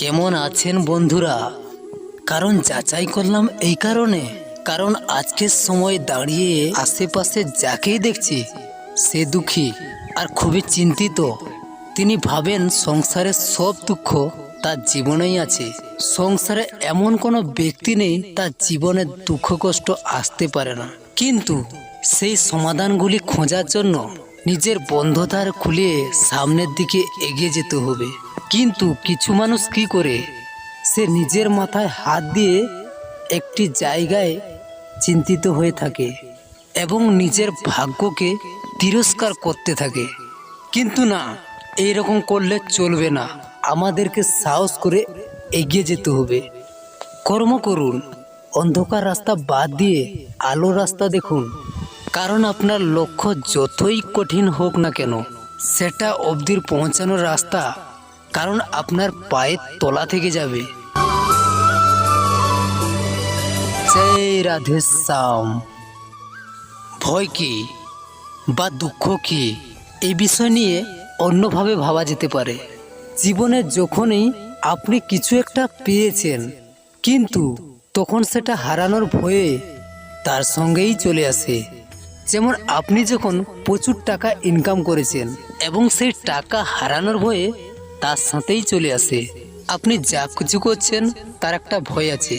কেমন আছেন বন্ধুরা? কারণ যাচাই করলাম এই কারণে, কারণ আজকের সময় দাঁড়িয়ে আশেপাশে যাকেই দেখছি সে দুঃখী আর খুবই চিন্তিত। তিনি ভাবেন সংসারের সব দুঃখ তার জীবনেই আছে। সংসারে এমন কোনো ব্যক্তি নেই তার জীবনে দুঃখ কষ্ট আসতে পারে না, কিন্তু সেই সমাধানগুলি খোঁজার জন্য নিজের বন্ধদ্বার খুলে সামনের দিকে এগিয়ে যেতে হবে। কিন্তু কিছু মানুষ কি করে, সে নিজের মাথায় হাত দিয়ে একটি জায়গায় চিন্তিত হয়ে থাকে এবং নিজের ভাগ্যকে তিরস্কার করতে থাকে। কিন্তু না, এইরকম করলে চলবে না। আমাদেরকে সাহস করে এগিয়ে যেতে হবে। কর্ম করুন, অন্ধকার রাস্তা বাদ দিয়ে আলো রাস্তা দেখুন। কারণ আপনার লক্ষ্য যতই কঠিন হোক না কেন, সেটা অবধি পৌঁছানোর রাস্তা কারণ আপনার পায়ের তলা থেকে যাবে। জয় রাধে শ্যাম। ভয় কি বা দুঃখ কি, এই বিষয় নিয়ে অন্যভাবে ভাবা যেতে পারে। জীবনে যখনই আপনি কিছু একটা পেয়েছেন, কিন্তু তখন সেটা হারানোর ভয়ে তার সঙ্গেই চলে আসে। যেমন আপনি যখন প্রচুর টাকা ইনকাম করেছেন এবং সেই টাকা হারানোর ভয়ে তার সাথেই চলে আসে। আপনি যা কিছু করছেন তার একটা ভয় আছে,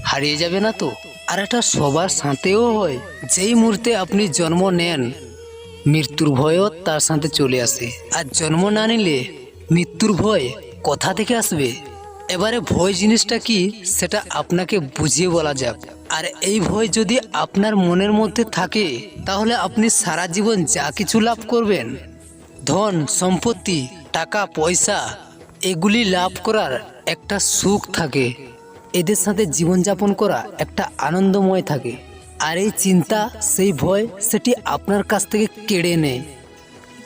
হারিয়ে যাবে না তো। আর এটা সবার সাথেও হয়। যেই মুহূর্তে আপনি জন্ম নেন, মৃত্যুর ভয়ও তার সাথে চলে আসে। আর জন্ম না নিলে মৃত্যুর ভয় কোথা থেকে আসবে? এবারে ভয় জিনিসটা কি সেটা আপনাকে বুঝিয়ে বলা যাক। আর এই ভয় যদি আপনার মনের মধ্যে থাকে, তাহলে আপনি সারা জীবন যা কিছু লাভ করবেন, ধন সম্পত্তি টাকা পয়সা, এগুলি লাভ করার একটা সুখ থাকে, এদের সাথে জীবনযাপন করা একটা আনন্দময় থাকে। আর এই চিন্তা, সেই ভয়, সেটি আপনার কাছ থেকে কেড়ে নেয়।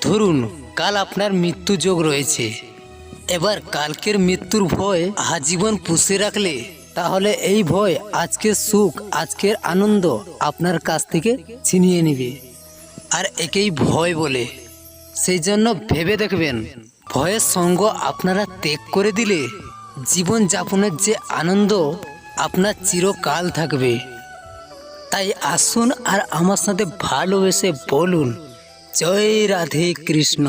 ধরুন কাল আপনার মৃত্যু যোগ রয়েছে, এবার কালকের মৃত্যুর ভয় আজীবন পুষে রাখলে, তাহলে এই ভয় আজকের সুখ আজকের আনন্দ আপনার কাছ থেকে ছিনিয়ে নেবে। আর একেই ভয় বলে। সেই জন্য ভেবে দেখবেন, ভয়ের সঙ্গ আপনারা ত্যাগ করে দিলে জীবন যাপনের যে আনন্দ আপনার চিরকাল থাকবে। তাই আসুন আর আমার সাথে ভালোবেসে বলুন, জয় রাধে কৃষ্ণ।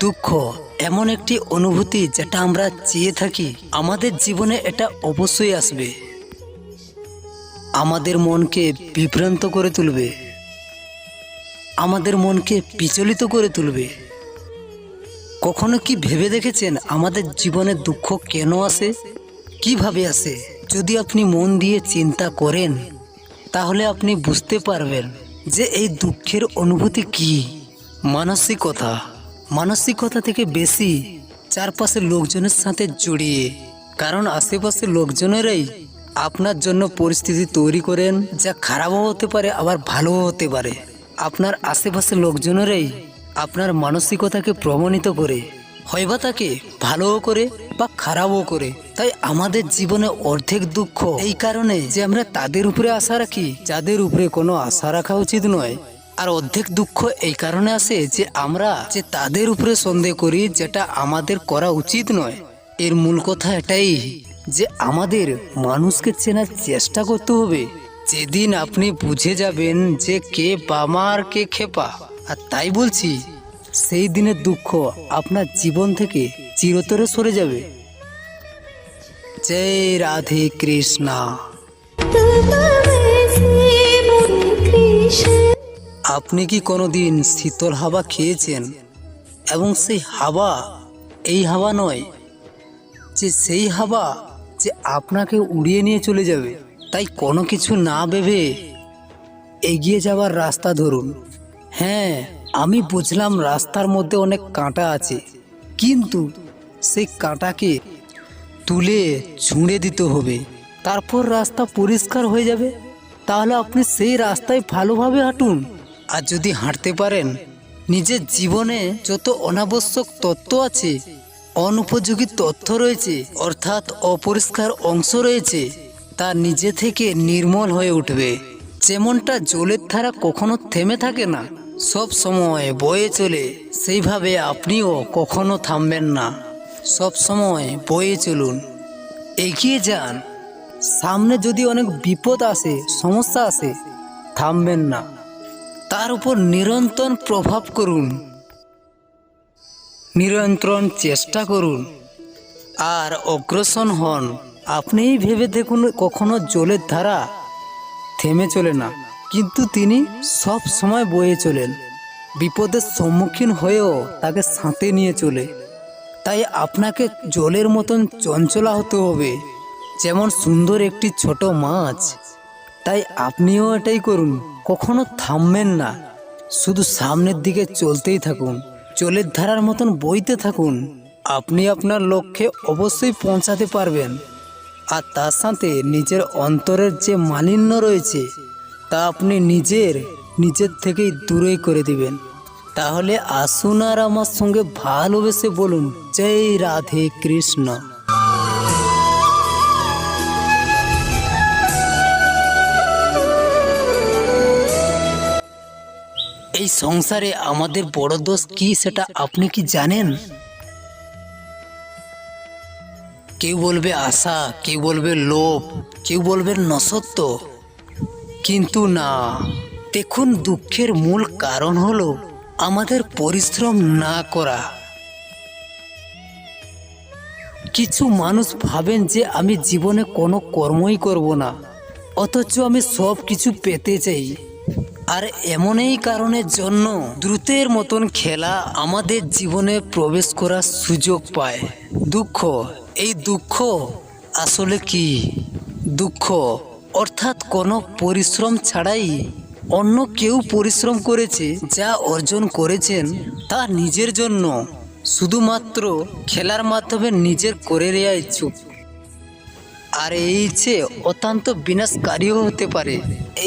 দুঃখ এমন একটি অনুভূতি যেটা আমরা চেয়ে থাকি, আমাদের জীবনে এটা অবশ্যই আসবে। আমাদের মনকে বিভ্রান্ত করে তুলবে, আমাদের মনকে বিচলিত করে তুলবে। কখনো কি ভেবে দেখেছেন আমাদের জীবনে দুঃখ কেন আসে, কিভাবে আসে? যদি আপনি মন দিয়ে চিন্তা করেন, তাহলে আপনি বুঝতে পারবেন যে এই দুঃখের অনুভূতি কি। মানসিকতা থেকে বেশি চারপাশের লোকজনের সাথে জড়িয়ে। কারণ আশেপাশের লোকজনেরাই আপনার জন্য পরিস্থিতি তৈরি করেন, যা খারাপও হতে পারে আবার ভালোও হতে পারে। আপনার আশেপাশের লোকজনেরাই আপনার মানসিকতাকে প্রমাণিত করে, হয়বা তাকে ভালোও করে বা খারাপও করে। তাই আমাদের জীবনে অর্ধেক দুঃখ এই কারণে যে আমরা তাদের উপরে আশা রাখি যাদের উপরে কোনো আশা রাখা উচিত নয়। আর অর্ধেক দুঃখ এই কারণে আসে যে আমরা তাদের উপরে সন্দেহ করি, যেটা আমাদের করা উচিত নয়। এর মূল কথা এটাই যে আমাদের মানুষকে চেনার চেষ্টা করতে হবে। যেদিন আপনি বুঝে যাবেন যে কে বামা আর কে খেপা, আর তাই বলছি, সেই দিনের দুঃখ আপনার জীবন থেকে চিরতরে সরে যাবে। জয় রাধে কৃষ্ণ। আপনি কি কোনোদিন শীতল হাওয়া খেয়েছেন এবং সেই হাওয়া এই হাওয়া নয়, যে সেই হাওয়া যে আপনাকে উড়িয়ে নিয়ে চলে যাবে? তাই কোনো কিছু না ভেবে এগিয়ে যাওয়ার রাস্তা ধরুন। হ্যাঁ, আমি বুঝলাম রাস্তার মধ্যে অনেক কাঁটা আছে, কিন্তু সেই কাঁটাকে তুলে ছুঁড়ে দিতে হবে, তারপর রাস্তা পরিষ্কার হয়ে যাবে। তাহলে আপনি সেই রাস্তায় ভালোভাবে হাঁটুন। আর যদি হাঁটতে পারেন, নিজের জীবনে যত অনাবশ্যক তত্ত্ব আছে, অনুপযোগী তথ্য রয়েছে, অর্থাৎ অপরিষ্কার অংশ রয়েছে, তা নিজে থেকে নির্মল হয়ে উঠবে। যেমনটা জলের ধারা কখনো থেমে থাকে না, সব সময় বয়ে চলে, সেইভাবে আপনিও কখনো থামবেন না। সব সময় বয়ে চলুন, এগিয়ে যান। সামনে যদি অনেক বিপদ আসে, সমস্যা আসে, থামবেন না, তার উপর নিরন্তর প্রভাব করুন, নিরন্তর চেষ্টা করুন আর অগ্রসর হন। আপনিই ভেবে দেখুন, কখনো জলের ধারা থেমে চলে না, কিন্তু তিনি সব সময় বয়ে চলেন। বিপদের সম্মুখীন হয়েও তাকে সাথে নিয়ে চলে। তাই আপনাকে জলের মতন চঞ্চলা হতে হবে, যেমন সুন্দর একটি ছোট মাছ। তাই আপনিও এটাই করুন, কখনো থামবেন না, শুধু সামনের দিকে চলতেই থাকুন, জলের ধারার মতন বইতে থাকুন। আপনি আপনার লক্ষ্যে অবশ্যই পৌঁছাতে পারবেন। আর তার সাথে নিজের অন্তরের যে মালিন্য রয়েছে, তা আপনি নিজের থেকেই দূরেই করে দিবেন। তাহলে আসুন আর আমার সঙ্গে ভালোবেসে বলুন, জয় রাধে কৃষ্ণ। এই সংসারে আমাদের বড় দোষ কি, সেটা আপনি কি জানেন? কেউ বলবে আশা, কেউ বলবে লোভ, কেউ বলবে নসত্ব, কিন্তু না। দেখুন, দুঃখের মূল কারণ হলো আমাদের পরিশ্রম না করা। কিছু মানুষ ভাবেন যে আমি জীবনে কোনো কর্মই করব না, অথচ আমি সব কিছু পেতে চাই। আর এমনই কারণের জন্য দ্রুতের মতন খেলা আমাদের জীবনে প্রবেশ করার সুযোগ পায়। দুঃখ, এই দুঃখ আসলে কি? দুঃখ অর্থাৎ কোনো পরিশ্রম ছাড়াই অন্য কেউ পরিশ্রম করেছে, যা অর্জন করেছেন তা নিজের জন্য, শুধুমাত্র খেলার মাধ্যমে নিজের করে নেওয়া ইচ্ছুক। আর এই ইচ্ছে অত্যন্ত বিনাশকারীও হতে পারে।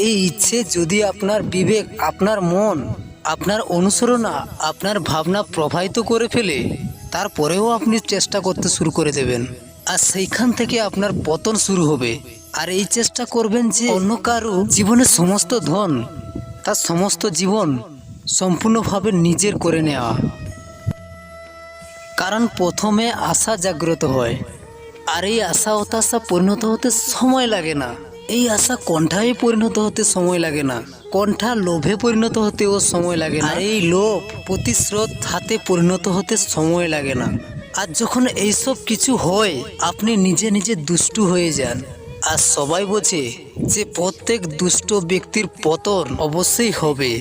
এই ইচ্ছে যদি আপনার বিবেক, আপনার মন, আপনার অনুসরণা, আপনার ভাবনা প্রভাবিত করে ফেলে, তারপরেও আপনি চেষ্টা করতে শুরু করে দেবেন, আর সেইখান থেকে আপনার পতন শুরু হবে। আর এই চেষ্টা করবেন যে অন্য কারো জীবনের সমস্ত ধন, তার সমস্ত জীবন সম্পূর্ণভাবে নিজের করে নেওয়া। কারণ প্রথমে আশা জাগ্রত হয়, আর এই আশা হতাশা পরিণত হতে সময় লাগে না। এই আশা কণ্ঠায় পরিণত হতে সময় লাগে না, কণ্ঠা লোভে পরিণত হতেও সময় লাগে না, আর এই লোভ প্রতিশ্রুত হাতে পরিণত হতে সময় লাগে না। আর যখন এইসব কিছু হয়, আপনি নিজে নিজে দুষ্টু হয়ে যান। আর সবাই বোঝে যে প্রত্যেক দুষ্ট ব্যক্তির পতন অবশ্যই হবে।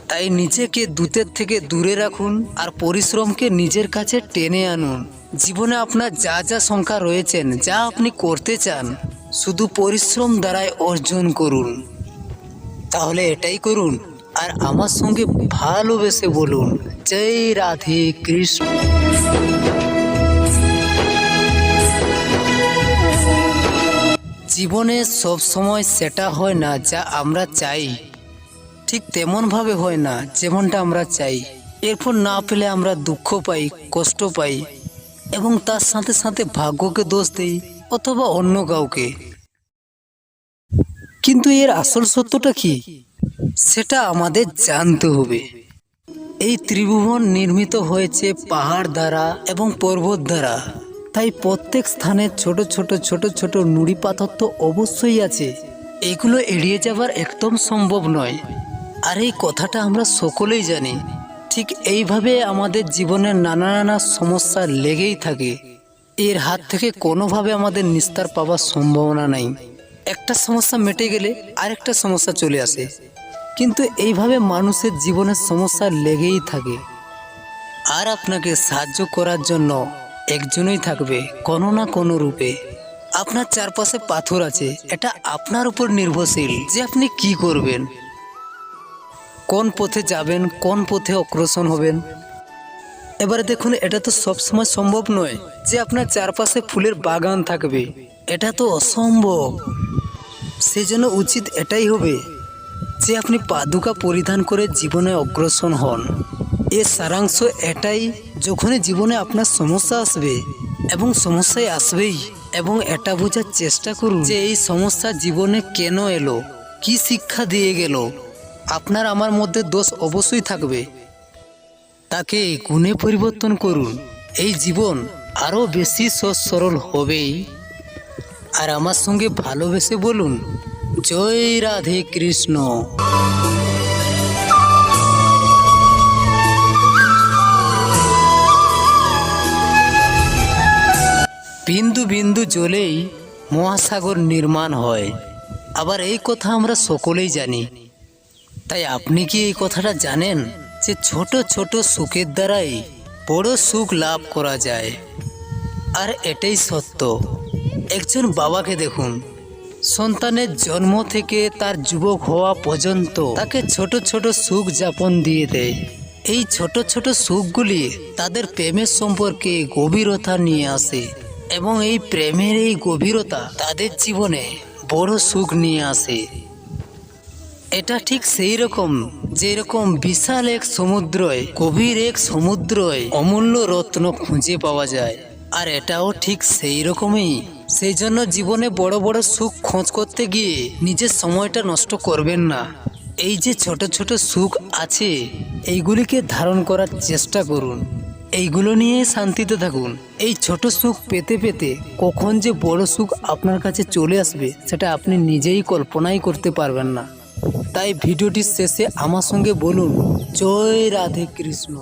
তাই নিজেকে দূতের থেকে দূরে রাখুন আর পরিশ্রমকে নিজের কাছে টেনে আনুন। জীবনে আপনার যা যা সংখ্যা রয়েছেন, যা আপনি করতে চান, শুধু পরিশ্রম দ্বারাই অর্জন করুন। তাহলে এটাই করুন আর আমার সঙ্গে ভালোবেসে বলুন, জয় রাধে কৃষ্ণ। জীবনে সব সময় সেটা হয় না যা আমরা চাই, ঠিক তেমনভাবে হয় না যেমনটা আমরা চাই। এরপর না পেলে আমরা দুঃখ পাই, কষ্ট পাই, এবং তার সাথে সাথে ভাগ্যকে দোষ দেই অথবা অন্য কাউকে। কিন্তু এর আসল সত্যটা কি, সেটা আমাদের জানতে হবে। এই ত্রিভুবন নির্মিত হয়েছে পাহাড় দ্বারা এবং পর্বত দ্বারা। তাই প্রত্যেক স্থানে ছোট ছোট ছোট ছোট নুড়ি পাথর তো অবশ্যই আছে, এগুলো এড়িয়ে যাবার একদম সম্ভব নয়। আর এই কথাটা আমরা সকলেই জানি। ঠিক এইভাবে আমাদের জীবনের নানা নানা সমস্যা লেগেই থাকে। এর হাত থেকে কোনোভাবে আমাদের নিস্তার পাওয়ার সম্ভাবনা নাই। একটা সমস্যা মিটে গেলে আরেকটা সমস্যা চলে আসে, কিন্তু এইভাবে মানুষের জীবনের সমস্যা লেগেই থাকে। আর আপনাকে সাহায্য করার জন্য একজনই থাকবে, কোনো না কোনো রূপে। আপনার চারপাশে পাথর আছে, এটা আপনার উপর নির্ভরশীল যে আপনি কি করবেন, কোন পথে যাবেন, কোন পথে অগ্রসর হবেন। এবারে দেখুন, এটা তো সবসময় সম্ভব নয় যে আপনার চারপাশে ফুলের বাগান থাকবে, এটা তো অসম্ভব। সেজন্য উচিত এটাই হবে যে আপনি পাদুকা পরিধান করে জীবনে অগ্রসর হন। এর সারাংশ এটাই, যখনই জীবনে আপনার সমস্যা আসবে, এবং সমস্যায় আসবেই, এবং এটা বোঝার চেষ্টা করুন যে এই সমস্যা জীবনে কেন এলো, কি শিক্ষা দিয়ে গেল। আপনার আমার মধ্যে দোষ অবশ্যই থাকবে, তাকে গুণে পরিবর্তন করুন। এই জীবন আরও বেশি সহজ সরল হবেই। আর আমার সঙ্গে ভালোবেসে বলুন, জয় রাধে কৃষ্ণ। বিন্দু বিন্দু জলেই মহাসাগর নির্মাণ হয়, আবার এই কথা আমরা সকলেই জানি। তাই আপনি কি এই কথাটা জানেন যে ছোট ছোট সুখের দ্বারাই বড় সুখ লাভ করা যায়? আর এটাই সত্য। একজন বাবাকে দেখুন, সন্তানের জন্ম থেকে তার যুবক হওয়া পর্যন্ত তাকে ছোট ছোট সুখ যাপন দিয়ে দেয়। এই ছোট ছোট সুখগুলি তাদের প্রেমের সম্পর্কে গভীরতা নিয়ে আসে, এবং এই প্রেমের এই গভীরতা তাদের জীবনে বড় সুখ নিয়ে আসে। এটা ঠিক সেই রকম যেরকম বিশাল এক সমুদ্রয়, গভীর এক সমুদ্রয় অমূল্য রত্ন খুঁজে পাওয়া যায়। আর এটাও ঠিক সেই রকমই। সেই জন্য জীবনে বড় বড় সুখ খোঁজ করতে গিয়ে নিজের সময়টা নষ্ট করবেন না। এই যে ছোট ছোট সুখ আছে, এইগুলিকে ধারণ করার চেষ্টা করুন। এইগুলো নিয়ে শান্তিতে থাকুন। এই ছোট সুখ পেতে পেতে কখন যে বড় সুখ আপনার কাছে চলে আসবে, সেটা আপনি নিজেই কল্পনাই করতে পারবেন না। তাই ভিডিওটির শেষে আমার সঙ্গে বলুন, জয় রাধে কৃষ্ণ।